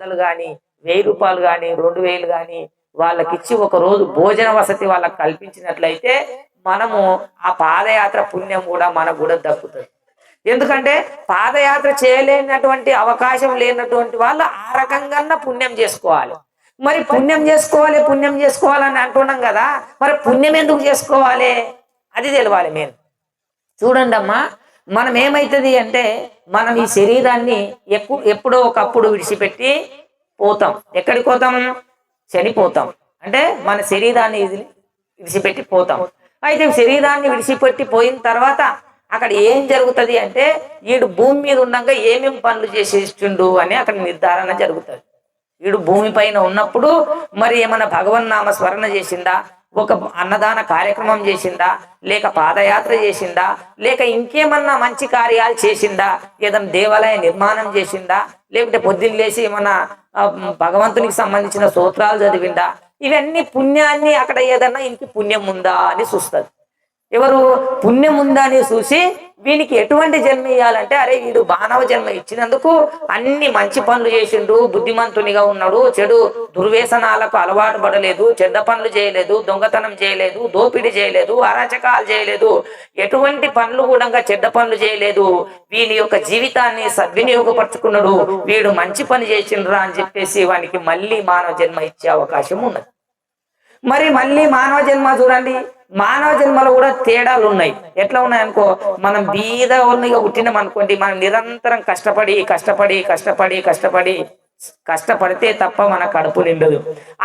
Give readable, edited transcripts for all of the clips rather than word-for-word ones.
వందలు కానీ 1000 రూపాయలు కానీ 2000 కానీ వాళ్ళకిచ్చి ఒక రోజు భోజన వసతి వాళ్ళకి కల్పించినట్లయితే మనము ఆ పాదయాత్ర పుణ్యం కూడా మనకు కూడా దక్కుతుంది. ఎందుకంటే పాదయాత్ర చేయలేనటువంటి అవకాశం లేనటువంటి వాళ్ళు ఆ రకంగా పుణ్యం చేసుకోవాలి. మరి పుణ్యం చేసుకోవాలని అంటున్నాం కదా, మరి పుణ్యం ఎందుకు చేసుకోవాలి అది తెలవాలి. మేము చూడండి అమ్మా, మనం ఏమైతుంది అంటే మనం ఈ శరీరాన్ని ఎప్పుడో ఒకప్పుడు విడిచిపెట్టి పోతాం. ఎక్కడికి పోతాం? చనిపోతాం. అంటే మన శరీరాన్ని విడిచిపెట్టి పోతాం. అయితే శరీరాన్ని విడిచిపెట్టి పోయిన తర్వాత అక్కడ ఏం జరుగుతుంది అంటే వీడు భూమి మీద ఉండగా ఏమేమి పనులు చేసేస్తుండు అని అక్కడ నిర్ధారణ జరుగుతుంది. వీడు భూమి పైన ఉన్నప్పుడు మరి ఏమన్నా భగవన్నామ స్మరణ చేసిందా, ఒక అన్నదాన కార్యక్రమం చేసిందా, లేక పాదయాత్ర చేసిందా, లేక ఇంకేమన్నా మంచి కార్యాలు చేసిందా, ఏదైనా దేవాలయ నిర్మాణం చేసిందా, లేకుంటే పొద్దున్న లేచి ఏమన్నా భగవంతునికి సంబంధించిన స్తోత్రాలు చదివిందా, ఇవన్నీ పుణ్యాన్ని అక్కడ ఏదన్నా ఇంటికి పుణ్యం ఉందా అని చూస్తుంది. ఎవరు పుణ్యం ఉందా అని చూసి వీనికి ఎటువంటి జన్మ ఇవ్వాలంటే, అరే వీడు మానవ జన్మ ఇచ్చినందుకు అన్ని మంచి పనులు చేసిండు, బుద్ధిమంతునిగా ఉన్నాడు, చెడు దుర్వ్యసనాలకు అలవాటు పడలేదు, చెడ్డ పనులు చేయలేదు, దొంగతనం చేయలేదు, దోపిడీ చేయలేదు, అరాచకాలు చేయలేదు, ఎటువంటి పనులు కూడా చెడ్డ పనులు చేయలేదు, వీని యొక్క జీవితాన్ని సద్వినియోగపరుచుకున్నాడు, వీడు మంచి పని చేసిండ్రా అని చెప్పేసి వానికి మళ్ళీ మానవ జన్మ ఇచ్చే అవకాశం ఉన్నది. మరి మళ్ళీ మానవ జన్మ చూడండి, మానవ జన్మలో కూడా తేడాలు ఉన్నాయి. ఎట్లా ఉన్నాయనుకో, మనం బీదగా పుట్టినాం అనుకోండి, మనం నిరంతరం కష్టపడితే తప్ప మన కడుపు నిండదు.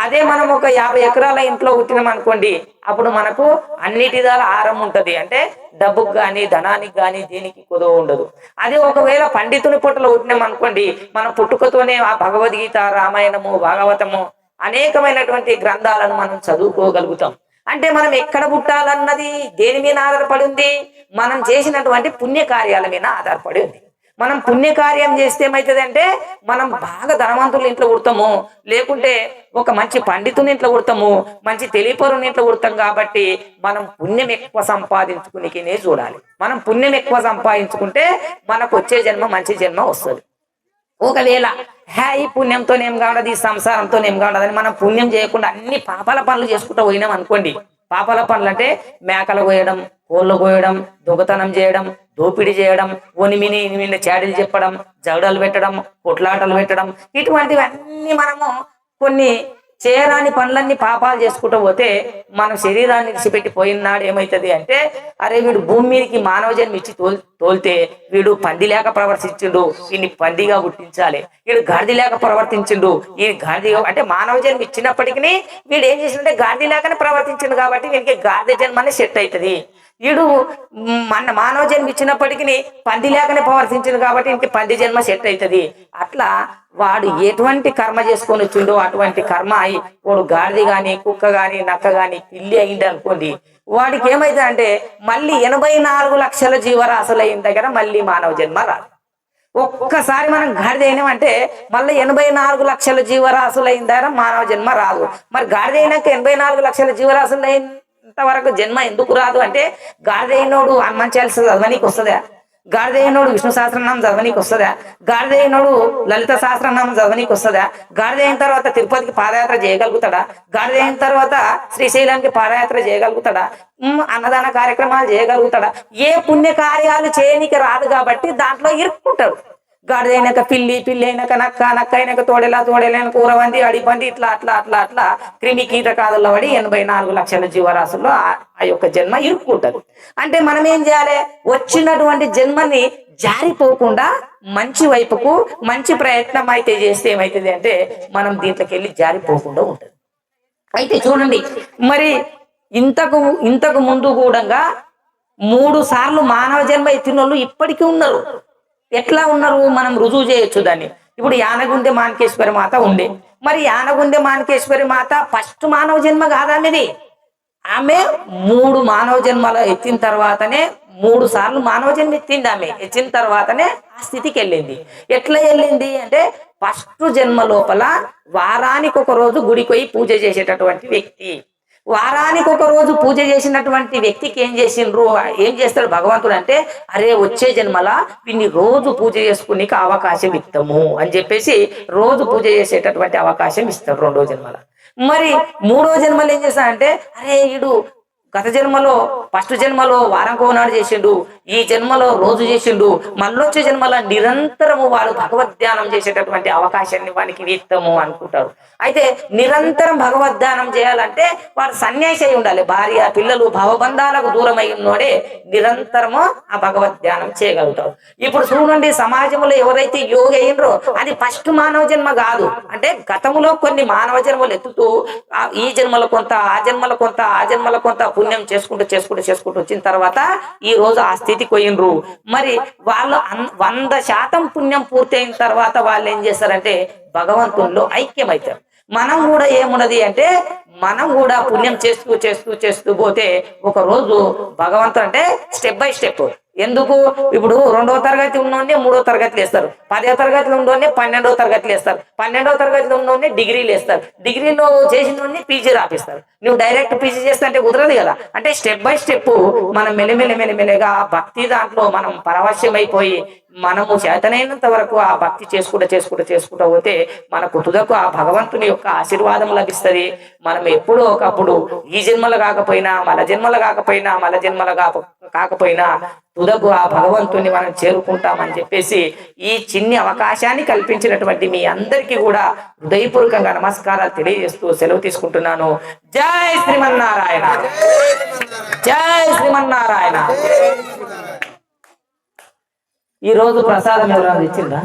అదే మనం ఒక 50 ఎకరాల ఇంట్లో పుట్టినాం అనుకోండి, అప్పుడు మనకు అన్నిటిదాల ఆహారం ఉంటది. అంటే డబ్బుకు కానీ ధనానికి కానీ దేనికి కుదవ ఉండదు. అదే ఒకవేళ పండితుని పుట్టలో పుట్టినాం అనుకోండి, మన పుట్టుకతోనే ఆ భగవద్గీత, రామాయణము, భాగవతము అనేకమైనటువంటి గ్రంథాలను మనం చదువుకోగలుగుతాం. అంటే మనం ఎక్కడ పుట్టాలన్నది దేని మీద ఆధారపడి ఉంది? మనం చేసినటువంటి పుణ్యకార్యాల మీద ఆధారపడి ఉంది. మనం పుణ్యకార్యం చేస్తే ఏమవుతుంది అంటే మనం బాగా ధనవంతుల ఇంట్లో పుడతాము, లేకుంటే ఒక మంచి పండితుని ఇంట్లో పుడతాము, మంచి తెలియపరుని ఇంట్లో పుడతాం. కాబట్టి మనం పుణ్యం ఎక్కువ సంపాదించుకునే చూడాలి. మనం పుణ్యం ఎక్కువ సంపాదించుకుంటే మనకు వచ్చే జన్మ మంచి జన్మ వస్తుంది. ఒకవేళ ఈ పుణ్యంతోనేం కావడదు, ఈ సంసారంతోనేం కావడదు అని మనం పుణ్యం చేయకుండా అన్ని పాపాల పనులు చేసుకుంటూ పోయినాం అనుకోండి. పాపాల పనులు అంటే మేకలు కోయడం, కోళ్ళు కోయడం, దొంగతనం చేయడం, దోపిడీ చేయడం, ఒనిమిని చాడీలు చెప్పడం, జగడలు పెట్టడం, కొట్లాటలు పెట్టడం, ఇటువంటివన్నీ మనము కొన్ని చేయరాని పనులన్నీ పాపాలు చేసుకుంటూ పోతే మనం శరీరాన్ని విడిచిపెట్టి పోయినాడు ఏమవుతుంది అంటే, అరే వీడు భూమి మీదకి మానవ జన్మ ఇచ్చి తోలితే వీడు పంది లేక ప్రవర్తించిండు, వీడిని పందిగా గుర్తించాలి. వీడు గాడిద లేక ప్రవర్తించిండు, ఈ గాడిద అంటే మానవ జన్మ ఇచ్చినప్పటికీ వీడు ఏం చేసిండే గాడిద లేకనే ప్రవర్తించిండు. కాబట్టి వీనికి గాడిద జన్మనే సెట్ అవుతుంది. వీడు మానవ జన్మ ఇచ్చినప్పటికీ పంది లేకనే ప్రవర్తించింది కాబట్టి ఇంక పంది జన్మ సెట్ అవుతుంది. అట్లా వాడు ఎటువంటి కర్మ చేసుకొని వచ్చిండో అటువంటి కర్మ అయి వాడు గాడిద గాని, కుక్క గాని, నక్క గాని, పిల్లి అయింది అనుకోండి, వాడికి ఏమైంది అంటే మళ్ళీ 84 లక్షల జీవరాశులు అయిన దగ్గర మళ్ళీ మానవ జన్మ రాదు. ఒక్కసారి మనం గాడిద అయినామంటే మళ్ళీ 84 లక్షల జీవరాశులు అయిన దగ్గర మానవ జన్మ రాదు. మరి గాడిద అయినాక 84 లక్షల జీవరాశులు ఇంతవరకు జన్మ ఎందుకు రాదు అంటే, గాడిద అయినోడు హనుమాన్ చాలీసా చదవనీకి వస్తుందా? గాడిద అయినోడు విష్ణు సహస్రనామం చదవనీకి వస్తుందా? గాడిద అయినోడు లలిత సహస్రనామం చదవనీకి వస్తుందా? గాడిద అయిన తర్వాత తిరుపతికి పాదయాత్ర చేయగలుగుతాడా? గాడిద అయిన తర్వాత శ్రీశైలానికి పాదయాత్ర చేయగలుగుతాడా? అన్నదాన కార్యక్రమాలు చేయగలుగుతాడా? ఏ పుణ్య కార్యాలు చేయనీకి రాదు కాబట్టి దాంట్లో ఇరుక్కుంటాడు. గాడిద అయినాక పిల్లి, పిల్లి అయినాక నక్క, నక్క అయినాక తోడేలైన కూరవంది, అడిపంది, ఇట్లా క్రిమి కీటకాదుల్లో పడి 84 లక్షల జీవరాశుల్లో ఆ యొక్క జన్మ ఇరుక్కుంటది. అంటే మనం ఏం చేయాలి? వచ్చినటువంటి జన్మని జారిపోకుండా మంచి వైపుకు మంచి ప్రయత్నం అయితే చేస్తే ఏమైతుంది అంటే మనం దీంట్లోకి వెళ్ళి జారిపోకుండా ఉంటది. అయితే చూడండి, మరి ఇంతకు ముందు కూడా 3 సార్లు మానవ జన్మ ఎత్తిన వాళ్ళు ఇప్పటికీ ఉన్నారు. ఎట్లా ఉన్నారు మనం రుజువు చేయొచ్చు దాన్ని. ఇప్పుడు యానగుండె మాణికేశ్వరి మాత ఉండే, మరి యానగుండె మాణికేశ్వరి మాత ఫస్ట్ మానవ జన్మ కాదనేది. ఆమె 3 మానవ జన్మలు ఎత్తిన తర్వాతనే 3 సార్లు మానవ జన్మ ఎత్తింది. ఆమె ఎత్తిన తర్వాతనే ఆ స్థితికి వెళ్ళింది. ఎట్లా వెళ్ళింది అంటే, ఫస్ట్ జన్మ లోపల వారానికి ఒక రోజు గుడికి పోయి పూజ చేసేటటువంటి వ్యక్తి, వారానికి ఒక రోజు పూజ చేసినటువంటి వ్యక్తికి ఏం చేస్తాడు భగవంతుడు అంటే, అరే వచ్చే జన్మల వీన్ని రోజు పూజ చేసుకునేకి అవకాశం ఇస్తాము అని చెప్పేసి రోజు పూజ చేసేటటువంటి అవకాశం ఇస్తాడు రెండో జన్మల. మరి మూడో జన్మలో ఏం చేస్తాడంటే, అరే వీడు గత జన్మలో ఫస్ట్ జన్మలో వారం కోనాడు చేసిండు, ఈ జన్మలో రోజు చేసిండు, మళ్ళొచ్చే జన్మల నిరంతరము వాడు భగవద్ధ్యానం చేసేటటువంటి అవకాశాన్ని వానికి ఇస్తాము అనుకుంటారు. అయితే నిరంతరం భగవద్ధ్యానం చేయాలంటే వాడు సన్యాసి అయి ఉండాలి. భార్య పిల్లలు భవబంధాలకు దూరమై ఉన్నోడే నిరంతరము ఆ భగవద్ధ్యానం చేయగలుగుతారు. ఇప్పుడు చూడండి, సమాజంలో ఎవరైతే యోగి అయినరో అది ఫస్ట్ మానవ జన్మ కాదు. అంటే గతంలో కొన్ని మానవ జన్మలు ఎత్తుతూ ఈ జన్మల కొంత, ఆ జన్మల కొంత, ఆ జన్మల కొంత పుణ్యం చేసుకుంటూ వచ్చిన తర్వాత ఈ రోజు ఆ స్థితికి పోయినరు. మరి వాళ్ళు 100% పుణ్యం పూర్తయిన తర్వాత వాళ్ళు ఏం చేస్తారంటే భగవంతుల్లో ఐక్యమవుతారు. మనం కూడా ఏమున్నది అంటే, మనం కూడా పుణ్యం చేస్తూ పోతే ఒక రోజు భగవంతుడు అంటే స్టెప్ బై స్టెప్. ఎందుకు ఇప్పుడు 2వ తరగతి ఉన్నోనే 3వ తరగతిలో వేస్తారు, 10వ తరగతిలో ఉన్నోనే 12వ తరగతిలో వేస్తారు, 12వ తరగతిలో ఉన్నోనే డిగ్రీలు వేస్తారు, డిగ్రీలో చేసిన పీజీ రాపిస్తారు. నువ్వు డైరెక్ట్ పీజీ చేస్తా అంటే కుదరదు కదా. అంటే స్టెప్ బై స్టెప్ మనం మెల్లమెల్లగా భక్తి దాంట్లో మనం పరవశ్యమైపోయి మనము చేతనైనంత వరకు ఆ భక్తి చేసుకుంటూ పోతే మనకు తుదకు ఆ భగవంతుని యొక్క ఆశీర్వాదం లభిస్తుంది. మనం ఎప్పుడో ఒకప్పుడు ఈ జన్మలు కాకపోయినా మల జన్మలు కాకపోయినా తుదకు ఆ భగవంతుని మనం చేరుకుంటామని చెప్పేసి ఈ చిన్ని అవకాశాన్ని కల్పించినటువంటి మీ అందరికీ కూడా హృదయపూర్వకంగా నమస్కారాలు తెలియజేస్తూ సెలవు తీసుకుంటున్నాను. జై శ్రీమన్నారాయణ, జై శ్రీమన్నారాయణ. ఈ రోజు ప్రసాదం ఎవరైనా ఇచ్చిందా?